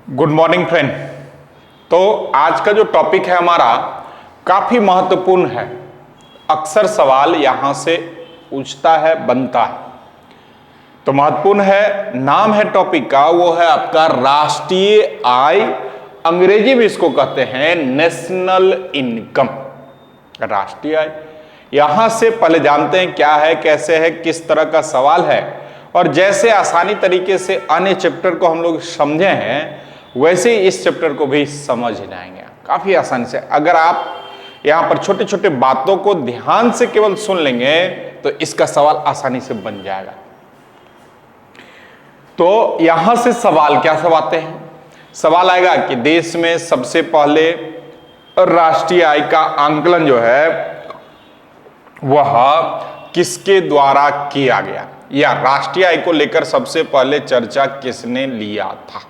Good morning friend. तो आज का जो टॉपिक है हमारा काफी महत्वपूर्ण है। अक्सर सवाल यहां से पूछता है, बनता है, तो महत्वपूर्ण है। नाम है टॉपिक का, वो है आपका राष्ट्रीय आय। अंग्रेजी में इसको कहते हैं नेशनल इनकम, राष्ट्रीय आय। यहां से पहले जानते हैं क्या है, कैसे है, किस तरह का सवाल है। और जैसे आसानी तरीके से अन्य चैप्टर को हम लोग समझे हैं, वैसे ही इस चैप्टर को भी समझ जाएंगे काफी आसानी से। अगर आप यहां पर छोटे छोटे बातों को ध्यान से केवल सुन लेंगे तो इसका सवाल आसानी से बन जाएगा। तो यहां से सवाल क्या सब आते हैं? सवाल आएगा कि देश में सबसे पहले राष्ट्रीय आय का आंकलन जो है वह किसके द्वारा किया गया, या राष्ट्रीय आय को लेकर सबसे पहले चर्चा किसने लिया था।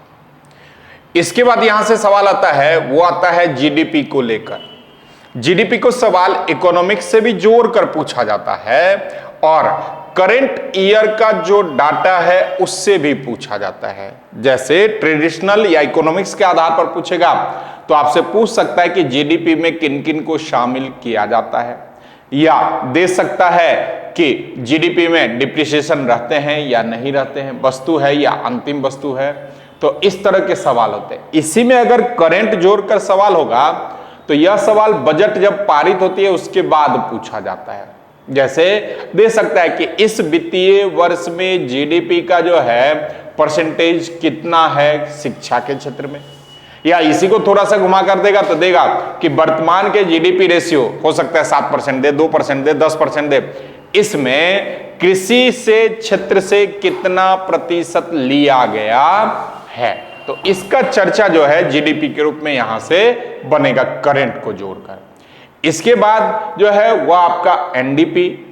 इसके बाद यहां से सवाल आता है, वो आता है जीडीपी को लेकर। जीडीपी को सवाल इकोनॉमिक्स से भी जोड़कर पूछा जाता है और करंट ईयर का जो डाटा है उससे भी पूछा जाता है। जैसे ट्रेडिशनल या इकोनॉमिक्स के आधार पर पूछेगा तो आपसे पूछ सकता है कि जीडीपी में किन किन को शामिल किया जाता है, या दे सकता है कि जीडीपी में डिप्रिसिएशन रहते हैं या नहीं रहते हैं, वस्तु है या अंतिम वस्तु है। तो इस तरह के सवाल होते हैं। इसी में अगर करंट जोड़कर सवाल होगा तो यह सवाल बजट जब पारित होती है उसके बाद पूछा जाता है। जैसे दे सकता है कि इस वित्तीय वर्ष में जीडीपी का जो है परसेंटेज कितना है शिक्षा के क्षेत्र में, या इसी को थोड़ा सा घुमा कर देगा तो देगा कि वर्तमान के जीडीपी रेशियो हो सकता है 7% दे, 2% दे, 10% दे, इसमें कृषि से क्षेत्र से कितना प्रतिशत लिया गया है। तो इसका चर्चा जो है जीडीपी के रूप में यहां से बनेगा करंट को जोड़कर। इसके बाद जो है वह आपका एनडीपी,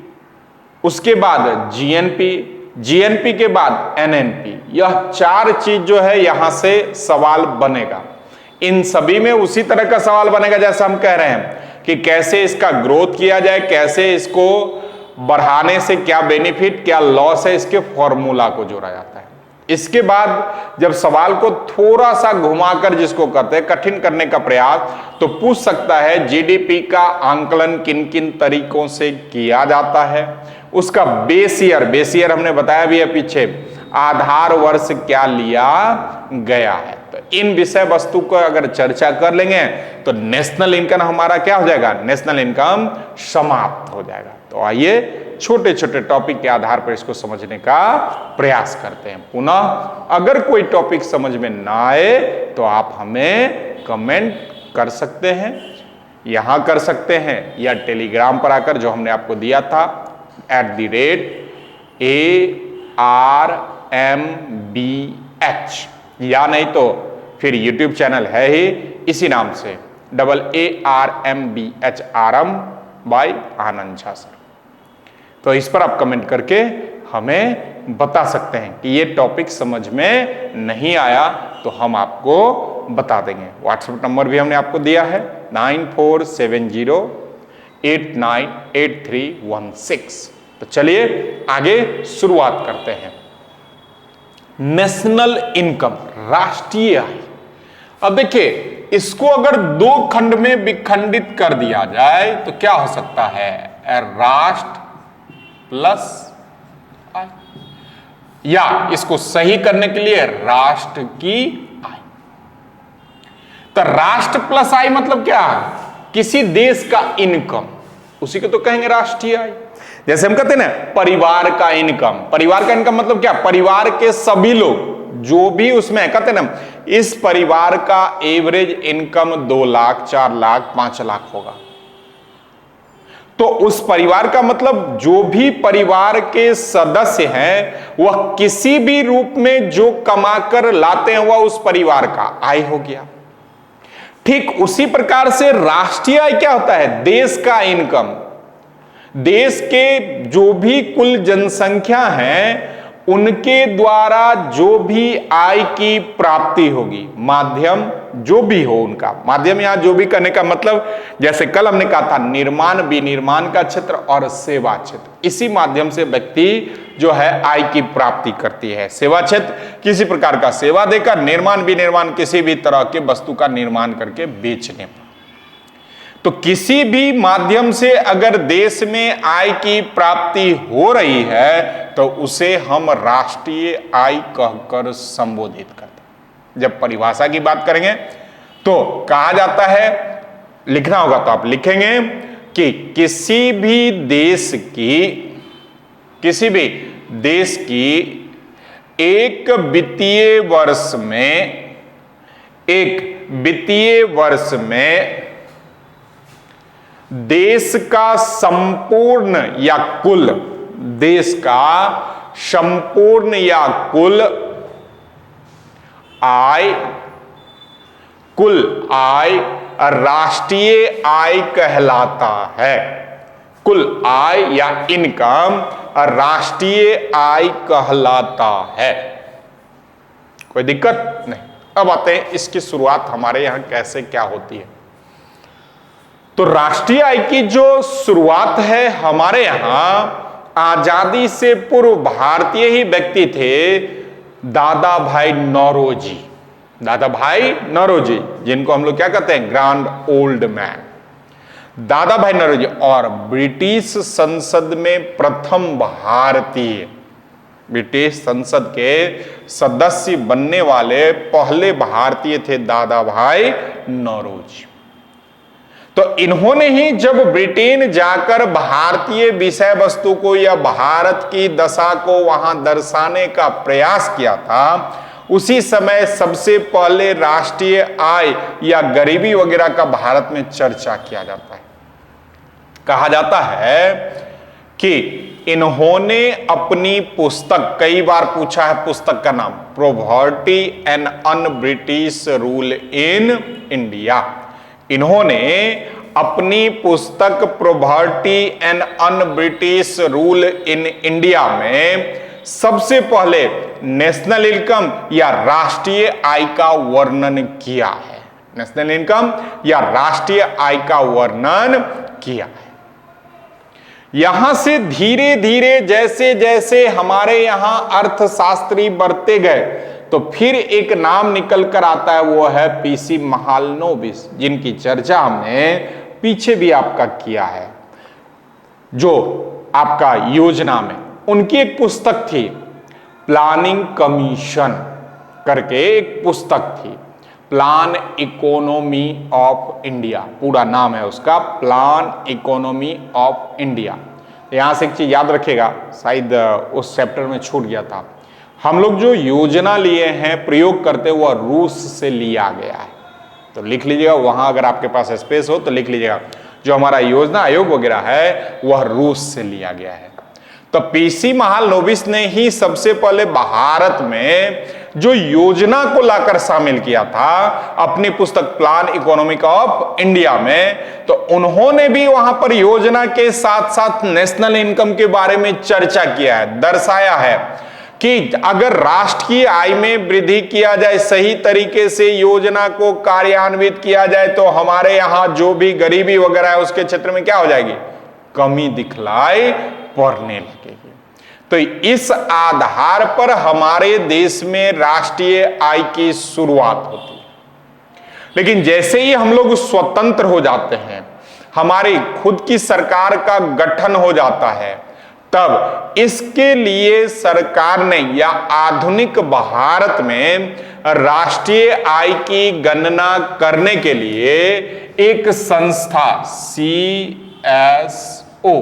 उसके बाद जीएनपी, जीएनपी के बाद एनएनपी। यह चार चीज जो है यहां से सवाल बनेगा। इन सभी में उसी तरह का सवाल बनेगा जैसा हम कह रहे हैं कि कैसे इसका ग्रोथ किया जाए, कैसे इसको बढ़ाने से क्या बेनिफिट क्या लॉस है, इसके फॉर्मूला को जोड़ा जाता है। इसके बाद जब सवाल को थोड़ा सा घुमाकर, जिसको कहते हैं कठिन करने का प्रयास, तो पूछ सकता है जीडीपी का आंकलन किन किन तरीकों से किया जाता है, उसका बेस ईयर हमने बताया भी है पीछे, आधार वर्ष क्या लिया गया है। तो इन विषय वस्तु को अगर चर्चा कर लेंगे तो नेशनल इनकम हमारा क्या हो जाएगा, नेशनल इनकम समाप्त हो जाएगा। तो आइए छोटे छोटे टॉपिक के आधार पर इसको समझने का प्रयास करते हैं। पुनः अगर कोई टॉपिक समझ में ना आए तो आप हमें कमेंट कर सकते हैं, यहां कर सकते हैं, या टेलीग्राम पर आकर जो हमने आपको दिया था @ARMBH, या नहीं तो फिर यूट्यूब चैनल है ही इसी नाम से ARMBH, आरम बाय आनंद झा सर। तो इस पर आप कमेंट करके हमें बता सकते हैं कि ये टॉपिक समझ में नहीं आया, तो हम आपको बता देंगे। व्हाट्सएप नंबर भी हमने आपको दिया है 9470898316। तो चलिए आगे शुरुआत करते हैं। नेशनल इनकम, राष्ट्रीय आय। अब देखिए, इसको अगर दो खंड में विखंडित कर दिया जाए तो क्या हो सकता है, राष्ट्र प्लस आय, या इसको सही करने के लिए राष्ट्र की आय। तो राष्ट्र प्लस आय मतलब क्या, किसी देश का इनकम, उसी को तो कहेंगे राष्ट्रीय आय। जैसे हम कहते हैं ना परिवार का इनकम, परिवार का इनकम मतलब क्या, परिवार के सभी लोग जो भी उसमें कहते हैं ना, इस परिवार का एवरेज इनकम 2 लाख, 4 लाख, 5 लाख होगा। तो उस परिवार का मतलब जो भी परिवार के सदस्य हैं वह किसी भी रूप में जो कमाकर लाते हैं वह उस परिवार का आय हो गया। ठीक उसी प्रकार से राष्ट्रीय आय क्या होता है, देश का इनकम। देश के जो भी कुल जनसंख्या है उनके द्वारा जो भी आय की प्राप्ति होगी, माध्यम जो भी हो उनका, माध्यम यहां जो भी करने का मतलब, जैसे कल हमने कहा था निर्माण, विनिर्माण का क्षेत्र और सेवा क्षेत्र, इसी माध्यम से व्यक्ति जो है आय की प्राप्ति करती है। सेवा क्षेत्र किसी प्रकार का सेवा देकर, निर्माण विनिर्माण किसी भी तरह के वस्तु का निर्माण करके बेचने पर। तो किसी भी माध्यम से अगर देश में आय की प्राप्ति हो रही है तो उसे हम राष्ट्रीय आय कहकर संबोधित करते हैं। जब परिभाषा की बात करेंगे तो कहा जाता है, लिखना होगा तो आप लिखेंगे कि किसी भी देश की एक वित्तीय वर्ष में देश का संपूर्ण या कुल, देश का संपूर्ण या कुल आय राष्ट्रीय आय कहलाता है। कुल आय या इनकम राष्ट्रीय आय कहलाता है। कोई दिक्कत नहीं। अब आते हैं इसकी शुरुआत हमारे यहां कैसे क्या होती है। तो राष्ट्रीय आय की जो शुरुआत है हमारे यहां, आजादी से पूर्व भारतीय ही व्यक्ति थे, दादा भाई नौरोजी। दादा भाई नौरोजी, जिनको हम लोग क्या कहते हैं, ग्रैंड ओल्ड मैन, दादा भाई नौरोजी। और ब्रिटिश संसद में प्रथम भारतीय, ब्रिटिश संसद के सदस्य बनने वाले पहले भारतीय थे दादा भाई नौरोजी। तो इन्होंने ही जब ब्रिटेन जाकर भारतीय विषय वस्तु को या भारत की दशा को वहां दर्शाने का प्रयास किया था, उसी समय सबसे पहले राष्ट्रीय आय या गरीबी वगैरह का भारत में चर्चा किया जाता है। कहा जाता है कि इन्होंने अपनी पुस्तक, कई बार पूछा है पुस्तक का नाम, poverty and un British rule in India. इन्होंने अपनी पुस्तक poverty and un British rule in India में सबसे पहले नेशनल इनकम या राष्ट्रीय आय का वर्णन किया है। नेशनल इनकम या राष्ट्रीय आय का वर्णन किया है। यहां से धीरे धीरे जैसे जैसे हमारे यहां अर्थशास्त्री बढ़ते गए तो फिर एक नाम निकल कर आता है, वो है पीसी महालनोबिस, जिनकी चर्चा हमने पीछे भी आपका किया है, जो आपका योजना में। उनकी एक पुस्तक थी, प्लानिंग कमीशन करके एक पुस्तक थी, प्लान इकोनॉमी ऑफ इंडिया, पूरा नाम है उसका, प्लान इकोनॉमी ऑफ इंडिया। यहां से एक चीज याद रखेगा, शायद उस चैप्टर में छूट गया था, हम लोग जो योजना लिए हैं, प्रयोग करते हुए, वह रूस से लिया गया है। तो लिख लीजिएगा, वहां अगर आपके पास स्पेस हो तो लिख लीजिएगा, जो हमारा योजना आयोग वगैरह है वह रूस से लिया गया है। तो पीसी महालनोबिस ने ही सबसे पहले भारत में जो योजना को लाकर शामिल किया था अपनी पुस्तक प्लान इकोनॉमिक ऑफ इंडिया में, तो उन्होंने भी वहां पर योजना के साथ साथ नेशनल इनकम के बारे में चर्चा किया है, दर्शाया है कि अगर राष्ट्र की आय में वृद्धि किया जाए, सही तरीके से योजना को कार्यान्वित किया जाए, तो हमारे यहां जो भी गरीबी वगैरह है उसके क्षेत्र में क्या हो जाएगी, कमी दिखलाई पड़ने लगेगी। तो इस आधार पर हमारे देश में राष्ट्रीय आय की शुरुआत होती है। लेकिन जैसे ही हम लोग स्वतंत्र हो जाते हैं, हमारी खुद की सरकार का गठन हो जाता है, तब इसके लिए सरकार ने या आधुनिक भारत में राष्ट्रीय आय की गणना करने के लिए एक संस्था CSO,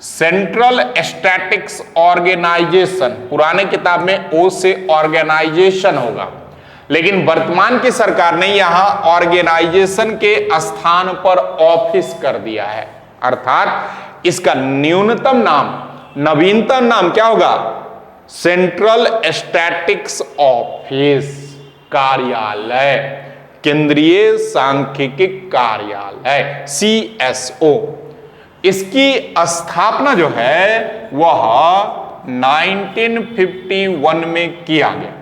सेंट्रल स्टैटिस्टिक्स ऑर्गेनाइजेशन, पुराने किताब में O से ऑर्गेनाइजेशन होगा, लेकिन वर्तमान की सरकार ने यहां ऑर्गेनाइजेशन के स्थान पर ऑफिस कर दिया है। अर्थात इसका न्यूनतम नाम, नवीनतम नाम क्या होगा, सेंट्रल स्टैटिस्टिक्स ऑफिस, कार्यालय, केंद्रीय सांख्यिकी कार्यालय, CSO। इसकी स्थापना जो है वह 1951 में किया गया।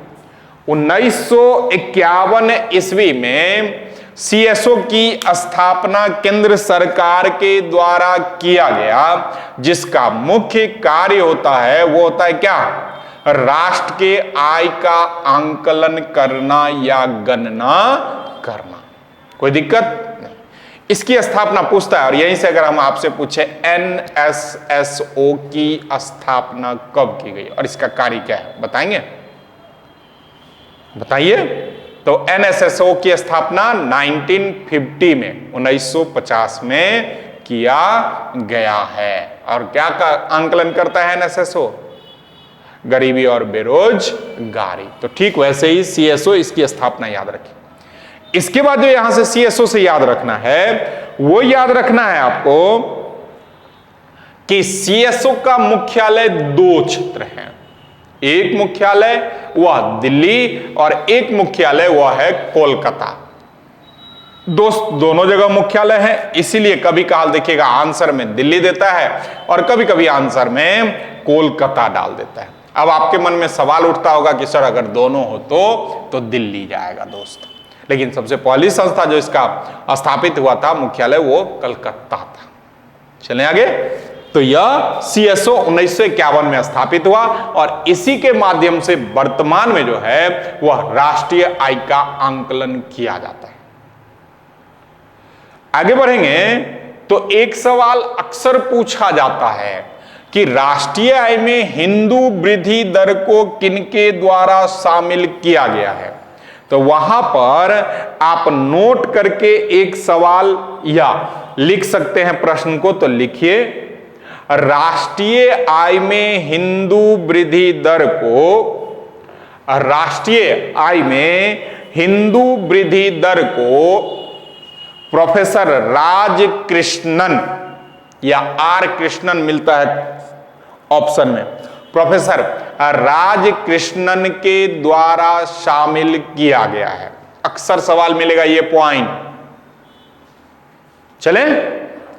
1951 ईस्वी में सीएसओ की स्थापना केंद्र सरकार के द्वारा किया गया, जिसका मुख्य कार्य होता है वो होता है क्या, राष्ट्र के आय का आंकलन करना या गणना करना। कोई दिक्कत नहीं। इसकी स्थापना पूछता है, और यहीं से अगर हम आपसे पूछे एनएसएसओ की स्थापना कब की गई और इसका कार्य क्या है, बताएंगे? बताइए। तो एनएसएसओ की स्थापना 1950 में 1950 में किया गया है। और क्या का आंकलन करता है एनएसएसओ? गरीबी और बेरोजगारी। तो ठीक वैसे ही सीएसओ, इसकी स्थापना याद रखिए। इसके बाद जो यहां से सीएसओ से याद रखना है, वो याद रखना है आपको कि सीएसओ का मुख्यालय 2 क्षेत्र हैं। एक मुख्यालय वह दिल्ली और एक मुख्यालय वह है कोलकाता। दोनों जगह मुख्यालय है, इसीलिए कभी काल देखिएगा आंसर में दिल्ली देता है और कभी कभी आंसर में कोलकाता डाल देता है। अब आपके मन में सवाल उठता होगा कि सर अगर दोनों हो तो दिल्ली जाएगा दोस्त, लेकिन सबसे पहली संस्था जो इसका स्थापित हुआ था मुख्यालय, वो कलकत्ता था। चलें आगे। तो यह सीएसओ 1951 में स्थापित हुआ और इसी के माध्यम से वर्तमान में जो है वह राष्ट्रीय आय का आंकलन किया जाता है। आगे बढ़ेंगे तो एक सवाल अक्सर पूछा जाता है कि राष्ट्रीय आय में हिंदू वृद्धि दर को किनके द्वारा शामिल किया गया है। तो वहां पर आप नोट करके एक सवाल या लिख सकते हैं प्रश्न को, तो लिखिए, राष्ट्रीय आय में हिंदू वृद्धि दर को, राष्ट्रीय आय में हिंदू वृद्धि दर को प्रोफेसर राजकृष्णन या आर कृष्णन मिलता है ऑप्शन में, प्रोफेसर राजकृष्णन के द्वारा शामिल किया गया है। अक्सर सवाल मिलेगा ये पॉइंट। चलें,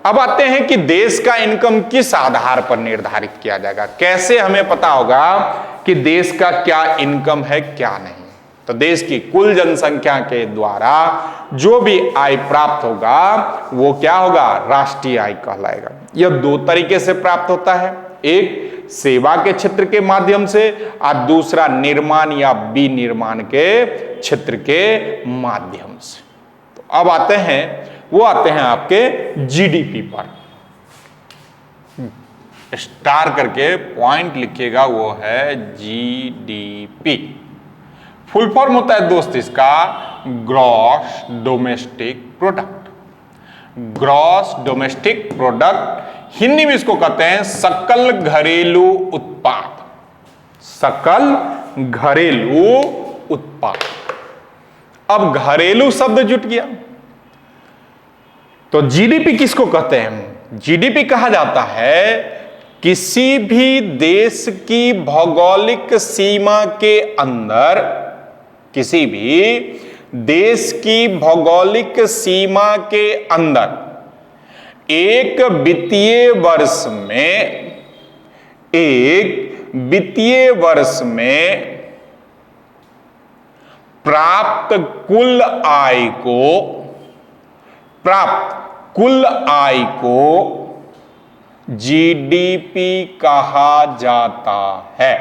अब आते हैं कि देश का इनकम किस आधार पर निर्धारित किया जाएगा। कैसे हमें पता होगा कि देश का क्या इनकम है क्या नहीं। तो देश की कुल जनसंख्या के द्वारा जो भी आय प्राप्त होगा वो क्या होगा, राष्ट्रीय आय कहलाएगा। यह 2 तरीके से प्राप्त होता है, एक सेवा के क्षेत्र के माध्यम से और दूसरा निर्माण या विनिर्माण के क्षेत्र के माध्यम से। तो अब आते हैं आपके जीडीपी पर। स्टार करके पॉइंट लिखिएगा, वो है जीडीपी। फुल फॉर्म होता है दोस्त इसका gross domestic product. Gross domestic product, Hindi में इसको कहते हैं सकल घरेलू उत्पाद। सकल घरेलू उत्पाद। अब घरेलू शब्द जुट गया, तो जीडीपी किसको कहते हैं? जीडीपी कहा जाता है किसी भी देश की भौगोलिक सीमा के अंदर, किसी भी देश की भौगोलिक सीमा के अंदर एक वित्तीय वर्ष में प्राप्त कुल आय को जीडीपी कहा जाता है।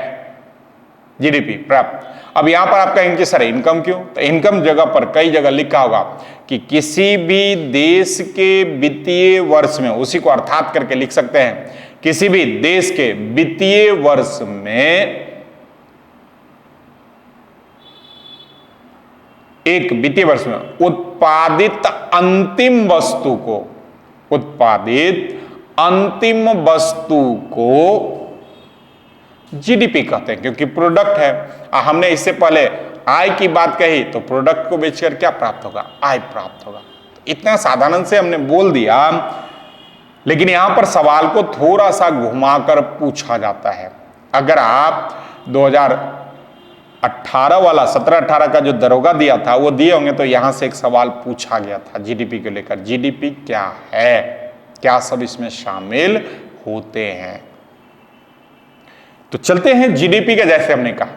जीडीपी प्राप्त। अब यहां पर आप कहेंगे सर इनकम क्यों? तो इनकम जगह पर कई जगह लिखा होगा कि किसी भी देश के वित्तीय वर्ष में, उसी को अर्थात करके लिख सकते हैं, किसी भी देश के वित्तीय वर्ष में एक वित्तीय वर्ष में उत्पादित अंतिम वस्तु को जीडीपी कहते हैं, क्योंकि प्रोडक्ट है। हमने इससे पहले आय की बात कही, तो प्रोडक्ट को बेचकर क्या प्राप्त होगा? आय प्राप्त होगा। तो इतना साधारण से हमने बोल दिया, लेकिन यहां पर सवाल को थोड़ा सा घुमाकर पूछा जाता है। अगर आप 2018 वाला 17-18 का जो दरोगा दिया था वो दिए होंगे, तो यहां से एक सवाल पूछा गया था जीडीपी को लेकर। जीडीपी क्या है, क्या सब इसमें शामिल होते हैं? तो चलते हैं जीडीपी का, जैसे हमने कहा,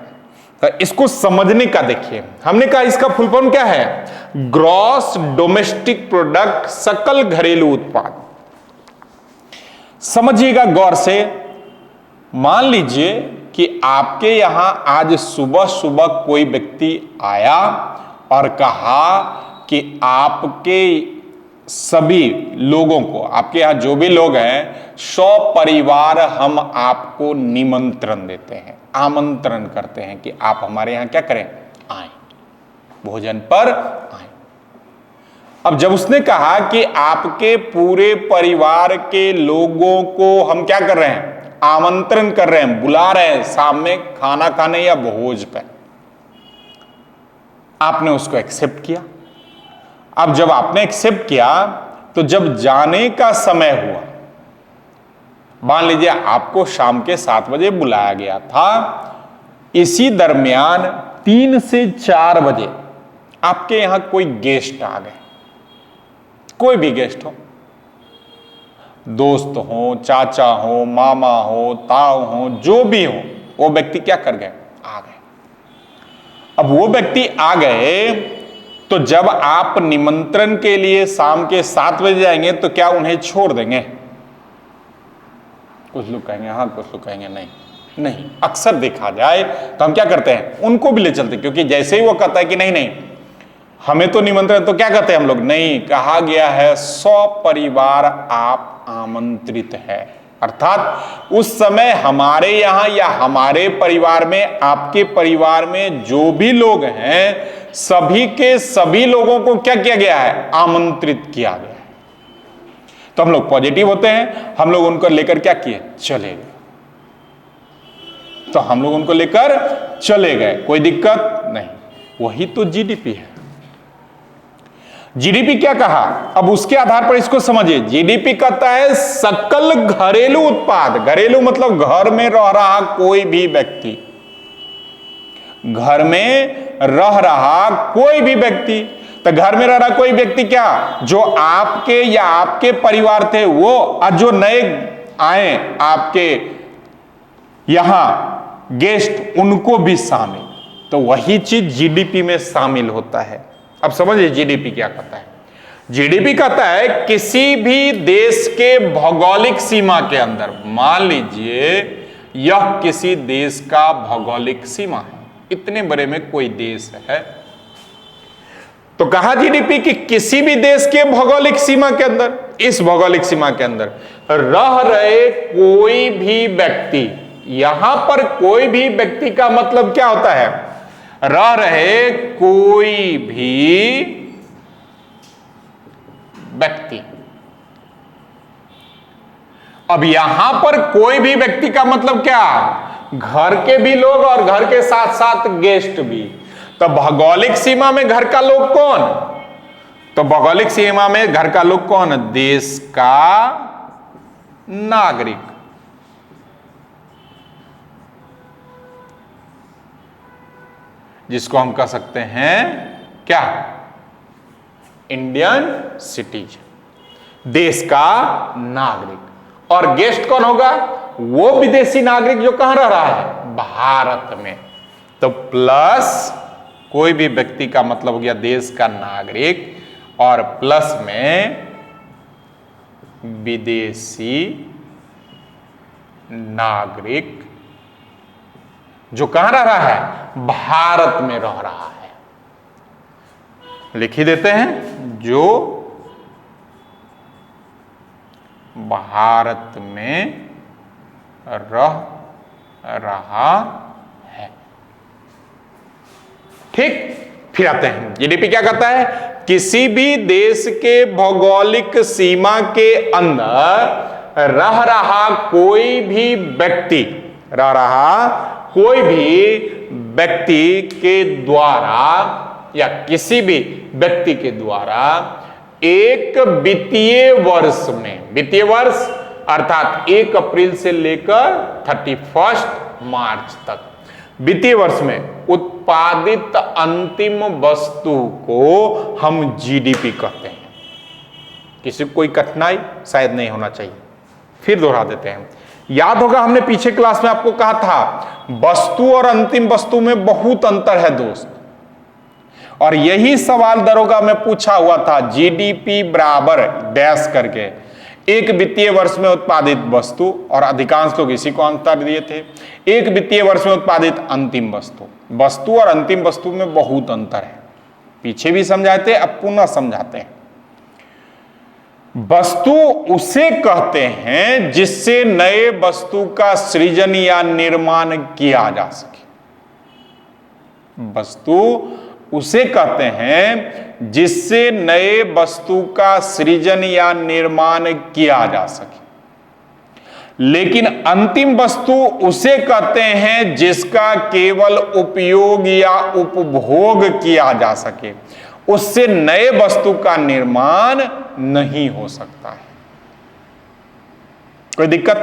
तो इसको समझने का देखिए, हमने कहा इसका फुल फॉर्म क्या है, ग्रॉस डोमेस्टिक प्रोडक्ट, सकल घरेलू उत्पाद। समझिएगा गौर से। मान लीजिए कि आपके यहां आज सुबह सुबह कोई व्यक्ति आया और कहा कि आपके सभी लोगों को, आपके यहां जो भी लोग हैं, 100 परिवार हम आपको निमंत्रण देते हैं, आमंत्रण करते हैं कि आप हमारे यहां क्या करें, आए, भोजन पर आए। अब जब उसने कहा कि आपके पूरे परिवार के लोगों को हम क्या कर रहे हैं, आमंत्रण कर रहे हैं, बुला रहे हैं शाम में खाना खाने या भोज पर, आपने उसको एक्सेप्ट किया। अब जब आपने एक्सेप्ट किया तो जब जाने का समय हुआ, मान लीजिए आपको शाम के 7 बजे बुलाया गया था, इसी दरमियान 3 से 4 बजे आपके यहां कोई गेस्ट आ गए, कोई भी गेस्ट हो, दोस्त हो, चाचा हो, मामा हो, ताऊ हो, जो भी हो, वो व्यक्ति क्या कर गए, आ गए। अब वो व्यक्ति आ गए तो जब आप निमंत्रण के लिए शाम के 7 बजे जाएंगे तो क्या उन्हें छोड़ देंगे? कुछ लोग कहेंगे हाँ, कुछ लोग कहेंगे नहीं। नहीं, अक्सर देखा जाए तो हम क्या करते हैं, उनको भी ले चलते, क्योंकि जैसे ही वो कहता है कि नहीं नहीं हमें तो निमंत्रण, तो क्या कहते हैं हम लोग, नहीं, कहा गया है 100 परिवार आप आमंत्रित है, अर्थात उस समय हमारे यहां या हमारे परिवार में, आपके परिवार में जो भी लोग हैं, सभी के सभी लोगों को क्या किया गया है, आमंत्रित किया गया है। तो हम लोग पॉजिटिव होते हैं, हम लोग उनको लेकर क्या किए, चले गए। तो हम लोग उनको लेकर चले गए, कोई दिक्कत नहीं। वही तो जीडीपी है। जीडीपी क्या कहा, अब उसके आधार पर इसको समझिए। जीडीपी कहता है सकल घरेलू उत्पाद, घरेलू मतलब घर में रह रहा कोई भी व्यक्ति, घर में रह रहा कोई भी व्यक्ति। तो घर में रह रहा कोई व्यक्ति क्या, जो आपके या आपके परिवार थे वो, और जो नए आए आपके यहां गेस्ट, उनको भी शामिल। तो वही चीज जीडीपी में शामिल होता है। अब समझिए जीडीपी क्या कहता है। जीडीपी कहता है किसी भी देश के भौगोलिक सीमा के अंदर, मान लीजिए यह किसी देश का भौगोलिक सीमा है, इतने बड़े में कोई देश है, तो कहा जीडीपी कि किसी भी देश के भौगोलिक सीमा के अंदर, इस भौगोलिक सीमा के अंदर रह रहे कोई भी व्यक्ति, यहां पर कोई भी व्यक्ति का मतलब क्या होता है, रह रहे कोई भी व्यक्ति। अब यहां पर कोई भी व्यक्ति का मतलब क्या, घर के भी लोग और घर के साथ साथ गेस्ट भी। तो भौगोलिक सीमा में घर का लोग कौन, तो भौगोलिक सीमा में घर का लोग कौन, देश का नागरिक। जिसको हम कह सकते हैं क्या, इंडियन सिटीजन, देश का नागरिक। और गेस्ट कौन होगा, वो विदेशी नागरिक जो कहां रह रहा है, भारत में। तो प्लस कोई भी व्यक्ति का मतलब हो गया देश का नागरिक, और प्लस में विदेशी नागरिक जो कहां रह रहा है, भारत में रह रहा है। लिख ही देते हैं, जो भारत में रह रहा है। ठीक, फिर आते हैं जीडीपी क्या कहता है, किसी भी देश के भौगोलिक सीमा के अंदर रह रहा कोई भी व्यक्ति, रह रहा कोई भी व्यक्ति के द्वारा या किसी भी व्यक्ति के द्वारा एक वित्तीय वर्ष में, वित्तीय वर्ष अर्थात 1 अप्रैल से लेकर 31 मार्च तक, वित्तीय वर्ष में उत्पादित अंतिम वस्तु को हम जीडीपी कहते हैं। किसी को कोई कठिनाई शायद नहीं होना चाहिए, फिर दोहरा देते हैं। याद होगा हमने पीछे क्लास में आपको कहा था वस्तु और अंतिम वस्तु में बहुत अंतर है दोस्त, और यही सवाल दरोगा में पूछा हुआ था। जीडीपी बराबर डैश करके एक वित्तीय वर्ष में उत्पादित वस्तु, और अधिकांश लोग इसी को आंसर दिए थे, एक वित्तीय वर्ष में उत्पादित अंतिम वस्तु। वस्तु और अंतिम वस्तु में बहुत अंतर है, पीछे भी समझाए थे, अब पुनः समझाते हैं। वस्तु उसे कहते हैं जिससे नए वस्तु का सृजन या निर्माण किया जा सके। वस्तु उसे कहते हैं जिससे नए वस्तु का सृजन या निर्माण किया जा सके। लेकिन अंतिम वस्तु उसे कहते हैं जिसका केवल उपयोग या उपभोग किया जा सके, उससे नए वस्तु का निर्माण नहीं हो सकता है। कोई दिक्कत?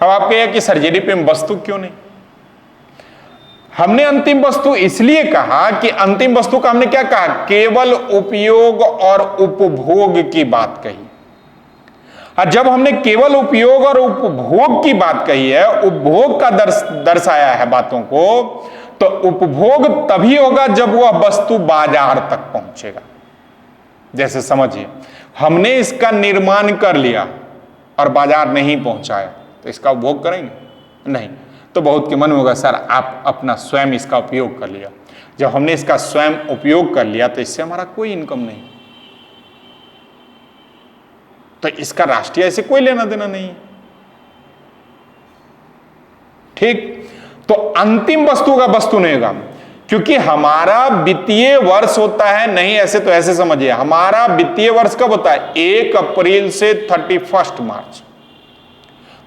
अब आप कहिए कि सर जीडीपी में वस्तु क्यों नहीं? हमने अंतिम वस्तु इसलिए कहा कि अंतिम वस्तु का हमने क्या कहा, केवल उपयोग और उपभोग की बात कही। और जब हमने केवल उपयोग और उपभोग की बात कही है, उपभोग का दर्शाया है बातों को, तो उपभोग तभी होगा जब वह वस्तु बाजार तक पहुंचेगा। जैसे समझिए, हमने इसका निर्माण कर लिया और बाजार नहीं पहुंचाया, तो इसका उपभोग करेंगे? नहीं। तो बहुत के मन में होगा सर आप अपना स्वयं इसका उपयोग कर लिया। जब हमने इसका स्वयं उपयोग कर लिया तो इससे हमारा कोई इनकम नहीं, तो इसका राष्ट्रीय से कोई लेना देना नहीं है। ठीक, तो अंतिम वस्तु का वस्तु नहीं होगा, क्योंकि हमारा वित्तीय वर्ष होता है, नहीं ऐसे तो ऐसे समझिए, हमारा वित्तीय वर्ष कब होता है? 1 अप्रैल से 31 मार्च।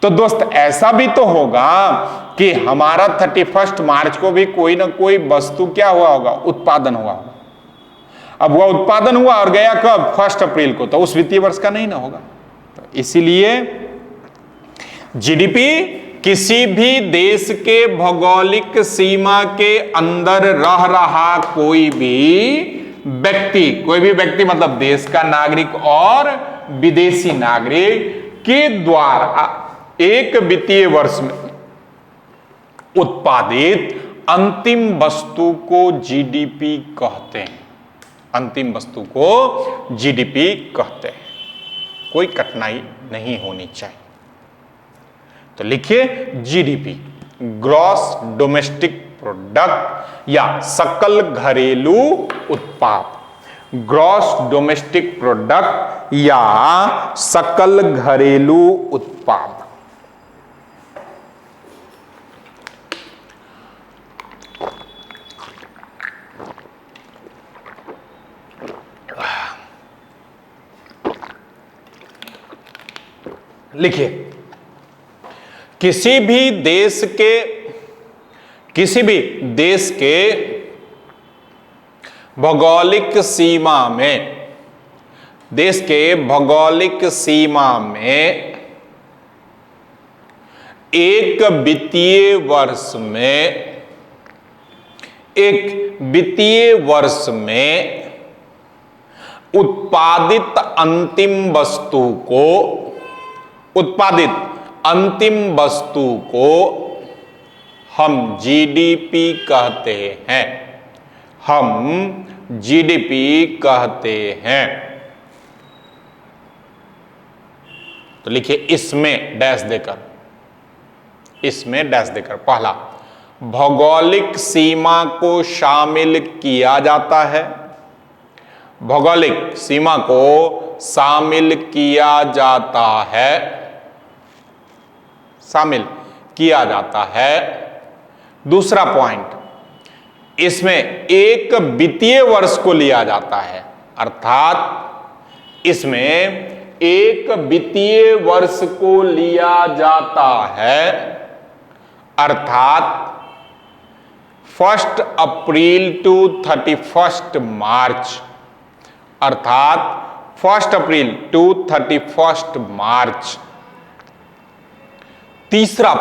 तो दोस्त ऐसा भी तो होगा कि हमारा 31 मार्च को भी कोई ना कोई वस्तु क्या हुआ होगा, उत्पादन हुआ होगा। अब वह उत्पादन हुआ और गया कब? 1 अप्रैल को, तो उस वित्तीय वर्ष का नहीं ना होगा। तो इसीलिए जीडीपी किसी भी देश के भौगोलिक सीमा के अंदर रह रहा कोई भी व्यक्ति मतलब देश का नागरिक और विदेशी नागरिक के द्वारा एक वित्तीय वर्ष में उत्पादित अंतिम वस्तु को जीडीपी कहते हैं। अंतिम वस्तु को जीडीपी कहते हैं। कोई कठिनाई नहीं होनी चाहिए। तो लिखिए जीडीपी, ग्रॉस डोमेस्टिक प्रोडक्ट या सकल घरेलू उत्पाद। ग्रॉस डोमेस्टिक प्रोडक्ट या सकल घरेलू उत्पाद। लिखिए, किसी भी देश के भौगोलिक सीमा में, देश के भौगोलिक सीमा में एक वित्तीय वर्ष में उत्पादित अंतिम वस्तु को हम जीडीपी कहते हैं। तो लिखिए इसमें डैश देकर पहला, भौगोलिक सीमा को शामिल किया जाता है। भौगोलिक सीमा को शामिल किया जाता है। दूसरा पॉइंट, इसमें एक वित्तीय वर्ष को लिया जाता है, अर्थात इसमें एक वित्तीय वर्ष को लिया जाता है, अर्थात 1 अप्रैल टू 31 मार्च, अर्थात 1 अप्रैल टू 31 मार्च। तीसरा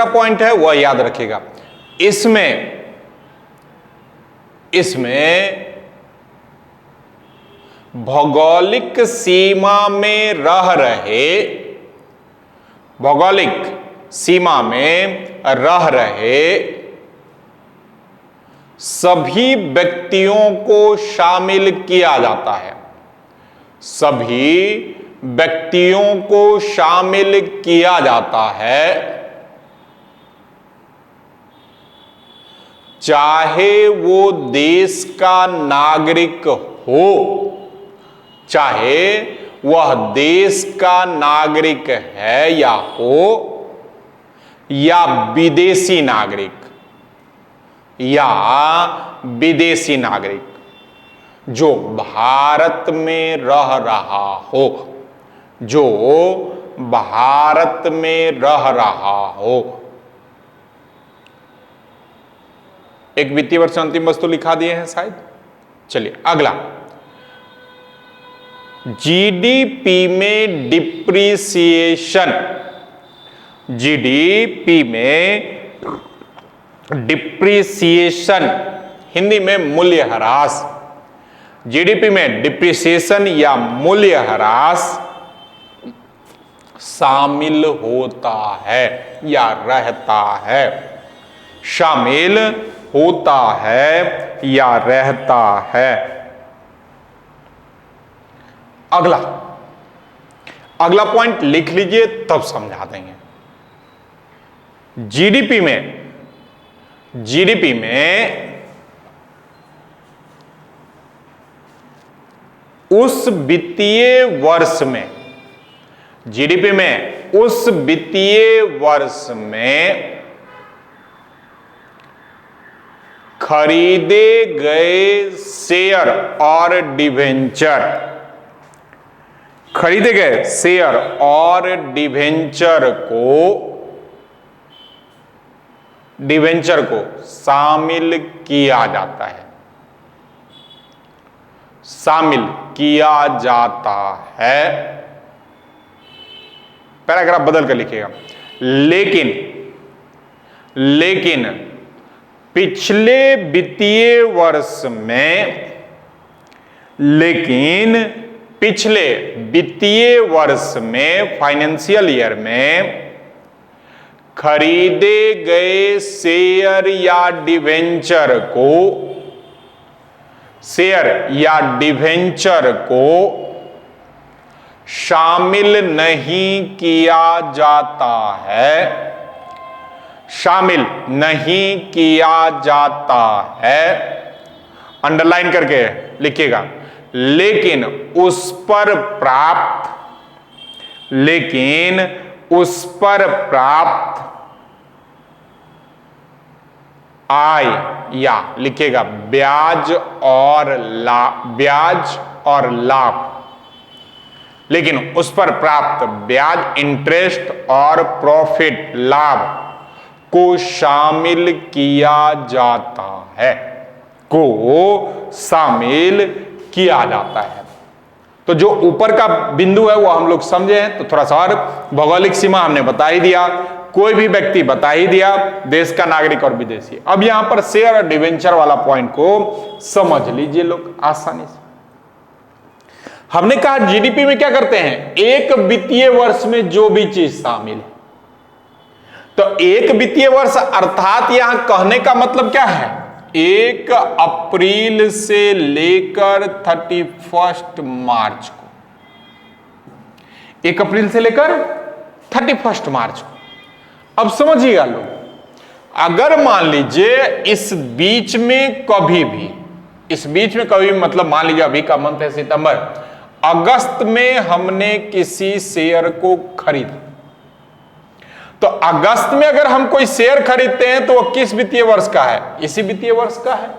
पॉइंट है वह याद रखिएगा, इसमें भौगोलिक सीमा में रह रहे भौगोलिक सीमा में रह रहे सभी व्यक्तियों को शामिल किया जाता है। सभी व्यक्तियों को शामिल किया जाता है, चाहे वो देश का नागरिक हो, चाहे वह देश का नागरिक है या हो, या विदेशी नागरिक, या विदेशी नागरिक जो भारत में रह रहा हो, जो भारत में रह रहा हो। एक वित्तीय वर्ष अंतिम वस्तु लिखा दिए हैं शायद। चलिए अगला, जीडीपी में डिप्रिसिएशन। जीडीपी में डिप्रिसिएशन, हिंदी में मूल्यह्रास। जीडीपी में डिप्रिसिएशन या मूल्यह्रास शामिल होता है या रहता है, शामिल होता है या रहता है। अगला पॉइंट लिख लीजिए तब समझा देंगे। जीडीपी में उस वित्तीय वर्ष में, जीडीपी में उस वित्तीय वर्ष में खरीदे गए शेयर और डिवेंचर, खरीदे गए शेयर और डिवेंचर को शामिल किया जाता है, शामिल किया जाता है। पैराग्राफ बदल कर लिखिएगा, लेकिन पिछले वित्तीय वर्ष में, लेकिन पिछले वित्तीय वर्ष में, फाइनेंशियल ईयर में खरीदे गए शेयर या डिवेंचर को शामिल नहीं किया जाता है, शामिल नहीं किया जाता है। अंडरलाइन करके लिखिएगा, लेकिन उस पर प्राप्त आय, या लिखिएगा ब्याज और लाभ, लेकिन उस पर प्राप्त ब्याज, इंटरेस्ट और प्रॉफिट, लाभ को शामिल किया जाता है, को शामिल किया जाता है। तो जो ऊपर का बिंदु है वो हम लोग समझे हैं, तो थोड़ा सा और भौगोलिक सीमा हमने बता ही दिया, कोई भी व्यक्ति बता ही दिया, देश का नागरिक और विदेशी। अब यहां पर शेयर और डिवेंचर वाला पॉइंट को समझ लीजिए लोग आसानी से। हमने कहा जीडीपी में क्या करते हैं, एक वित्तीय वर्ष में जो भी चीज शामिल है, तो एक वित्तीय वर्ष अर्थात यहां कहने का मतलब क्या है, 1 अप्रैल से लेकर 31 मार्च को, 1 अप्रैल से लेकर 31 मार्च को। अब समझिएगा लोग, अगर मान लीजिए इस बीच में कभी भी, मतलब मान लीजिए अभी का मंथ है सितंबर, अगस्त में हमने किसी शेयर को खरीदा, तो अगस्त में अगर हम कोई शेयर खरीदते हैं तो वह किस वित्तीय वर्ष का है, इसी वित्तीय वर्ष का है,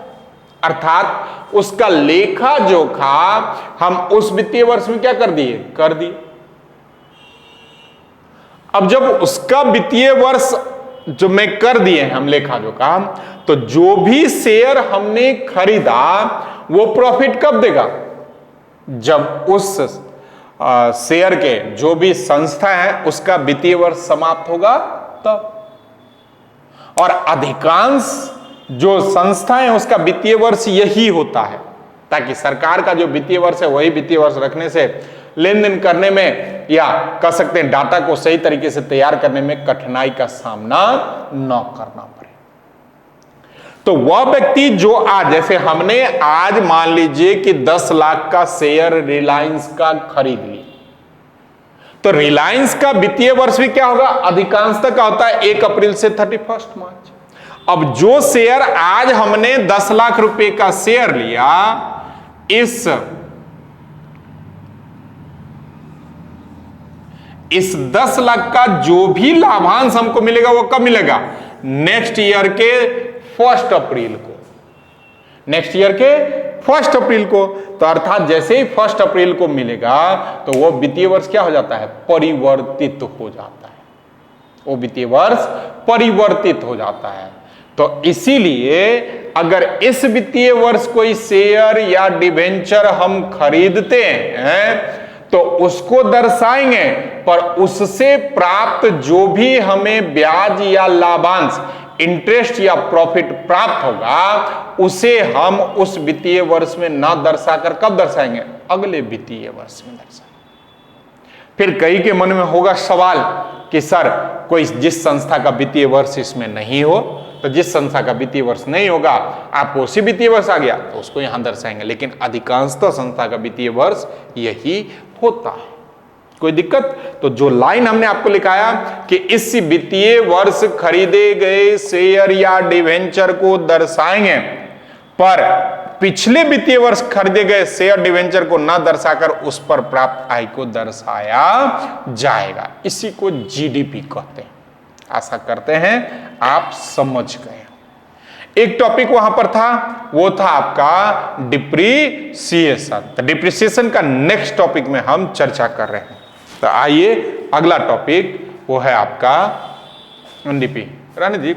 अर्थात उसका लेखा जोखा हम उस वित्तीय वर्ष में क्या कर दिए। अब जब उसका वित्तीय वर्ष जो में कर दिए हैं हम लेखा जोखा, तो जो भी शेयर हमने खरीदा वो प्रॉफिट कब देगा, जब उस शेयर के जो भी संस्था है उसका वित्तीय वर्ष समाप्त होगा तब। और अधिकांश जो संस्था है उसका वित्तीय वर्ष यही होता है, ताकि सरकार का जो वित्तीय वर्ष है वही वित्तीय वर्ष रखने से लेन देन करने में या कह सकते हैं डाटा को सही तरीके से तैयार करने में कठिनाई का सामना न करना पड़े। तो वह व्यक्ति जो आज, जैसे हमने आज मान लीजिए कि 10 लाख का शेयर रिलायंस का खरीद लिया, तो रिलायंस का वित्तीय वर्ष भी क्या होगा, अधिकांशतः का होता है 1 अप्रैल से 31 मार्च। अब जो शेयर आज हमने 10 लाख रुपए का शेयर लिया, इस 10 लाख का जो भी लाभांश हमको मिलेगा वो कब मिलेगा, नेक्स्ट ईयर के 1 अप्रैल को, नेक्स्ट ईयर के 1 अप्रैल को। तो अर्थात जैसे ही 1 अप्रैल को मिलेगा तो वो वित्तीय वर्ष क्या हो जाता है, परिवर्तित हो जाता है, वो वित्तीय वर्ष परिवर्तित हो जाता है। तो इसीलिए अगर इस वित्तीय वर्ष कोई शेयर या डिबेंचर हम खरीदते हैं तो उसको दर्शाएंगे, पर उससे प्राप्त जो भी हमें ब्याज या लाभांश, इंटरेस्ट या प्रॉफिट प्राप्त होगा, उसे हम उस वित्तीय वर्ष में ना दर्शाकर कब दर्शाएंगे, अगले वित्तीय वर्ष में दर्शाएंगे। फिर कई के मन में होगा सवाल कि सर कोई जिस संस्था का वित्तीय वर्ष इसमें नहीं हो, तो जिस संस्था का वित्तीय वर्ष नहीं होगा आपको उसी वित्तीय वर्ष आ गया तो उसको यहां दर्शाएंगे, लेकिन अधिकांशतः संस्था का वित्तीय वर्ष यही होता है। कोई दिक्कत? तो जो लाइन हमने आपको लिखाया कि इस वित्तीय वर्ष खरीदे गए शेयर या डिवेंचर को दर्शाएंगे, पर पिछले वित्तीय वर्ष खरीदे गए शेयर डिवेंचर को ना दर्शाकर उस पर प्राप्त आय को दर्शाया जाएगा। इसी को जीडीपी कहते हैं। आशा करते हैं आप समझ गए। एक टॉपिक वहां पर था, वो था आपका डिप्रीसिएशन। तो डिप्रीसिएशन का नेक्स्ट टॉपिक में हम चर्चा कर रहे हैं। तो आइए अगला टॉपिक वो है आपका एनडीपी। रानी जी